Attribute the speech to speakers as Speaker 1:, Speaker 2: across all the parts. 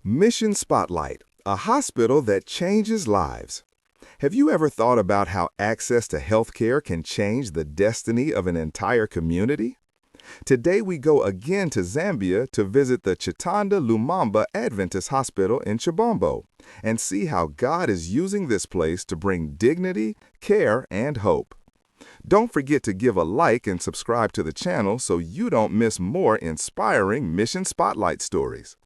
Speaker 1: Mission Spotlight, a hospital that changes lives. Have you ever thought about how access to healthcare can change the destiny of an entire community? Today we go again to Zambia to visit the Chitanda Lumumba Adventist Hospital in Chibombo and see how God is using this place to bring dignity, care, and hope. Don't forget to give a like and subscribe to the channel so you don't miss more inspiring Mission Spotlight stories.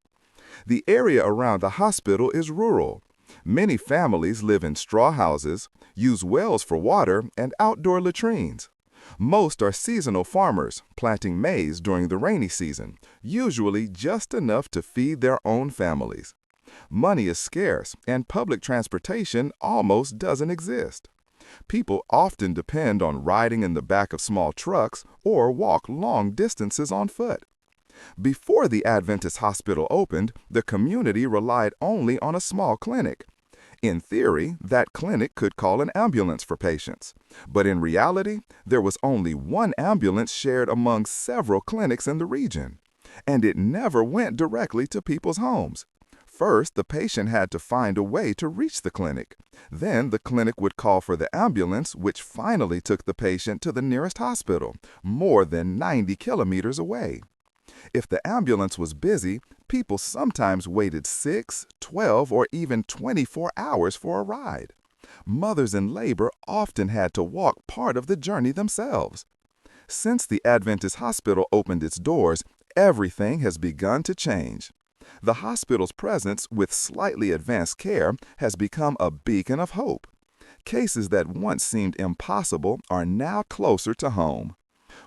Speaker 1: The area around the hospital is rural. Many families live in straw houses, use wells for water, and outdoor latrines. Most are seasonal farmers, planting maize during the rainy season, usually just enough to feed their own families. Money is scarce, and public transportation almost doesn't exist. People often depend on riding in the back of small trucks or walk long distances on foot. Before the Adventist hospital opened, the community relied only on a small clinic. In theory, that clinic could call an ambulance for patients. But in reality, there was only one ambulance shared among several clinics in the region. And it never went directly to people's homes. First, the patient had to find a way to reach the clinic. Then the clinic would call for the ambulance, which finally took the patient to the nearest hospital, more than 90 kilometers away. If the ambulance was busy, people sometimes waited 6, 12, or even 24 hours for a ride. Mothers in labor often had to walk part of the journey themselves. Since the Adventist hospital opened its doors, everything has begun to change. The hospital's presence with slightly advanced care has become a beacon of hope. Cases that once seemed impossible are now closer to home.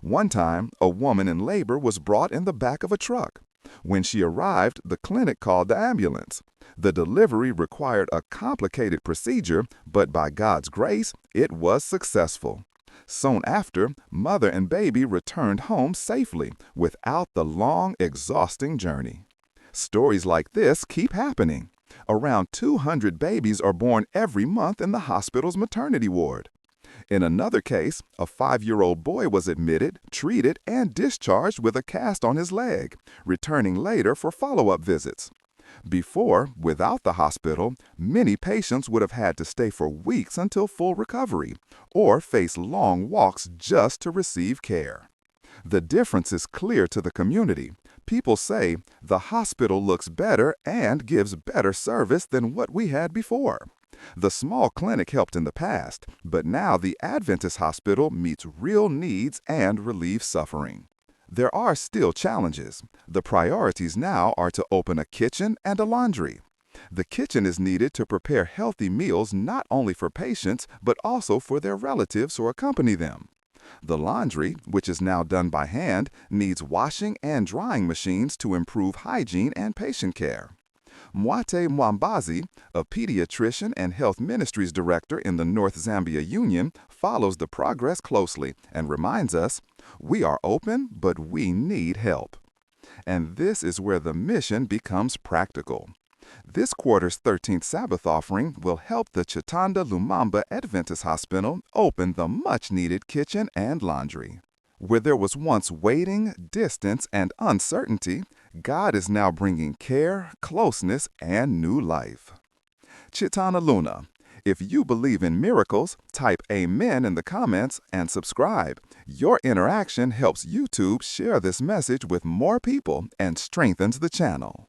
Speaker 1: One time, a woman in labor was brought in the back of a truck. When she arrived, the clinic called the ambulance. The delivery required a complicated procedure, but by God's grace, it was successful. Soon after, mother and baby returned home safely without the long, exhausting journey. Stories like this keep happening. Around 200 babies are born every month in the hospital's maternity ward. In another case, a 5-year-old boy was admitted, treated, and discharged with a cast on his leg, returning later for follow-up visits. Before, without the hospital, many patients would have had to stay for weeks until full recovery, or face long walks just to receive care. The difference is clear to the community. People say the hospital looks better and gives better service than what we had before. The small clinic helped in the past, but now the Adventist hospital meets real needs and relieves suffering. There are still challenges. The priorities now are to open a kitchen and a laundry. The kitchen is needed to prepare healthy meals not only for patients, but also for their relatives who accompany them. The laundry, which is now done by hand, needs washing and drying machines to improve hygiene and patient care. Mwate Mwambazi, a pediatrician and health ministries director in the North Zambia Union, follows the progress closely and reminds us, we are open, but we need help. And this is where the mission becomes practical. This quarter's 13th Sabbath offering will help the Chitanda Lumumba Adventist Hospital open the much-needed kitchen and laundry. Where there was once waiting, distance, and uncertainty, God is now bringing care, closeness, and new life. Chitana Luna. If you believe in miracles, type Amen in the comments and subscribe. Your interaction helps YouTube share this message with more people and strengthens the channel.